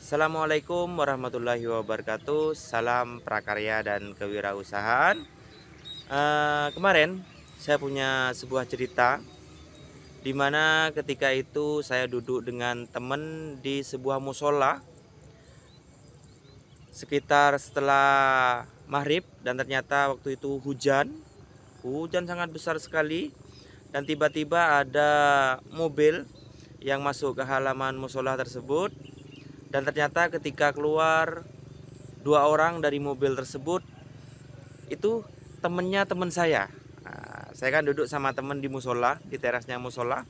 Assalamualaikum warahmatullahi wabarakatuh. Salam prakarya dan kewirausahaan. Kemarin saya punya sebuah cerita di mana ketika itu saya duduk dengan teman di sebuah musola sekitar setelah maghrib, dan ternyata waktu itu hujan sangat besar sekali, dan tiba-tiba ada mobil yang masuk ke halaman musola tersebut. Dan ternyata ketika keluar, dua orang dari mobil tersebut itu temennya teman saya. Nah, saya kan duduk sama temen di musola, di terasnya musola.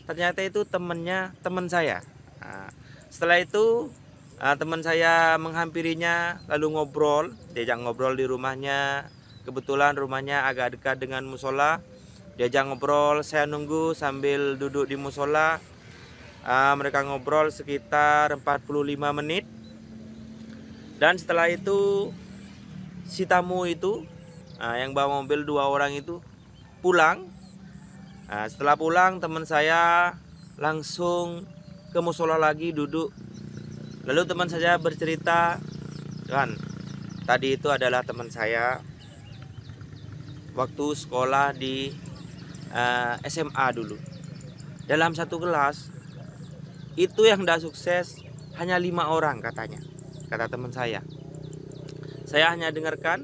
Ternyata itu temennya teman saya. Nah, setelah itu teman saya menghampirinya lalu ngobrol, diajak ngobrol di rumahnya. Kebetulan rumahnya agak dekat dengan musola. Diajak ngobrol, saya nunggu sambil duduk di musola. Mereka ngobrol sekitar 45 menit. Dan setelah itu si tamu itu, yang bawa mobil dua orang itu pulang. Setelah pulang, teman saya langsung ke musola lagi duduk. Lalu teman saya bercerita, kan, tadi itu adalah teman saya waktu sekolah di SMA dulu. Dalam satu kelas itu yang tidak sukses hanya 5 orang katanya, kata teman saya. Saya hanya dengarkan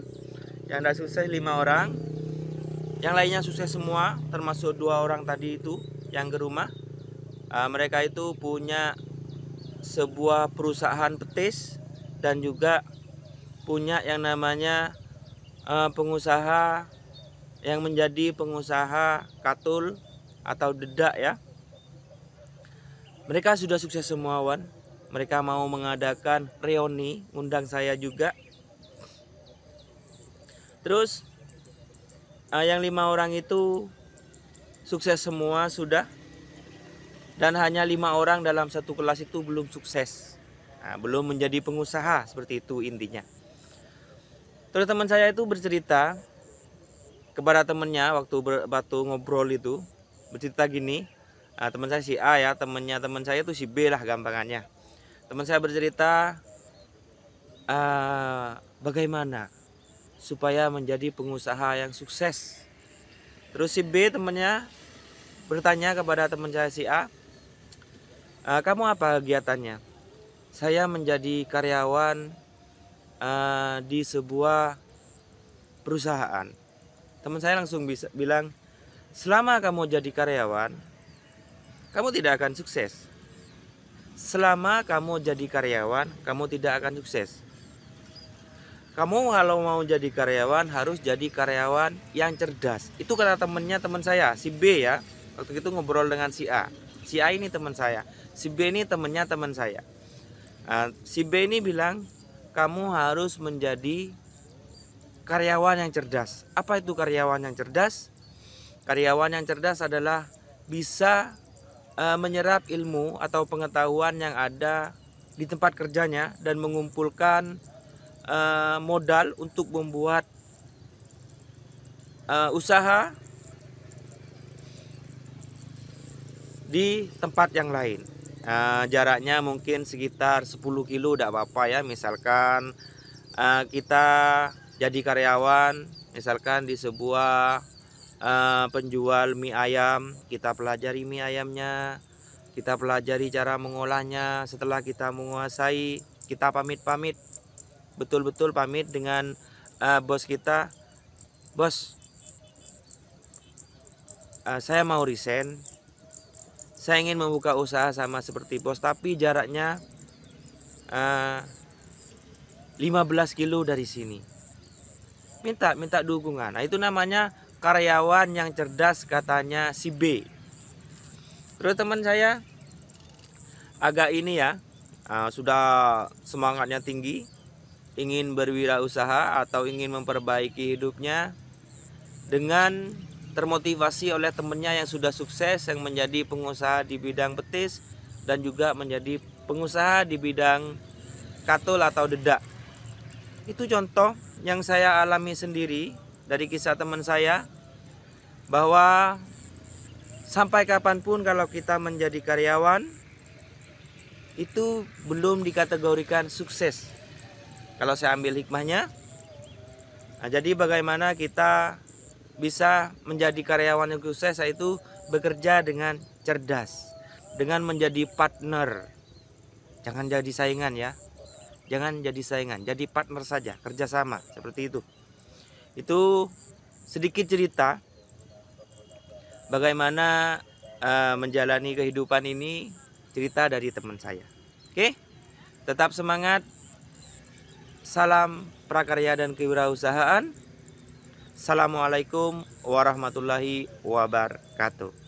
yang tidak sukses 5 orang, yang lainnya sukses semua, termasuk 2 orang tadi itu yang ke rumah. Mereka itu punya sebuah perusahaan petis dan juga punya yang namanya pengusaha yang menjadi pengusaha katul atau dedak ya. Mereka sudah sukses semua, Wan. Mereka mau mengadakan reuni, undang saya juga. Terus yang 5 orang itu sukses semua sudah, dan hanya 5 orang dalam satu kelas itu belum sukses. Belum menjadi pengusaha, seperti itu intinya. Terus teman saya itu bercerita kepada temannya waktu ngobrol itu, bercerita gini. Teman saya si A ya, temannya teman saya itu si B lah gampangannya. Teman saya bercerita bagaimana supaya menjadi pengusaha yang sukses. Terus si B temannya bertanya kepada teman saya si A, kamu apa kegiatannya? Saya menjadi karyawan di sebuah perusahaan. Teman saya langsung bilang, selama kamu jadi karyawan, kamu tidak akan sukses. Selama kamu jadi karyawan, kamu tidak akan sukses. Kamu kalau mau jadi karyawan harus jadi karyawan yang cerdas. Itu kata temennya teman saya, si B ya. Waktu itu ngobrol dengan si A. Si A ini teman saya. Si B ini temennya teman saya. Si B ini bilang, kamu harus menjadi karyawan yang cerdas. Apa itu karyawan yang cerdas? Karyawan yang cerdas adalah bisa menyerap ilmu atau pengetahuan yang ada di tempat kerjanya dan mengumpulkan modal untuk membuat usaha di tempat yang lain. Jaraknya mungkin sekitar 10 kilo tidak apa-apa ya. Misalkan kita jadi karyawan misalkan di sebuah penjual mie ayam, kita pelajari mie ayamnya, kita pelajari cara mengolahnya. Setelah kita menguasai, kita pamit betul-betul pamit dengan bos kita. Bos, saya mau resign, saya ingin membuka usaha sama seperti bos, tapi jaraknya 15 kilo dari sini. Minta dukungan. Nah, itu namanya karyawan yang cerdas, katanya si B. Terus teman saya agak ini ya, sudah semangatnya tinggi, ingin berwirausaha atau ingin memperbaiki hidupnya dengan termotivasi oleh temannya yang sudah sukses, yang menjadi pengusaha di bidang petis dan juga menjadi pengusaha di bidang katul atau dedak. Itu contoh yang saya alami sendiri dari kisah teman saya, bahwa sampai kapanpun kalau kita menjadi karyawan, itu belum dikategorikan sukses. Kalau saya ambil hikmahnya, nah, jadi bagaimana kita bisa menjadi karyawan yang sukses, yaitu bekerja dengan cerdas, dengan menjadi partner. Jangan jadi saingan ya. Jangan jadi saingan, jadi partner saja, kerjasama seperti itu. Itu sedikit cerita bagaimana menjalani kehidupan ini, cerita dari teman saya. Oke, tetap semangat. Salam prakarya dan kewirausahaan. Assalamualaikum warahmatullahi wabarakatuh.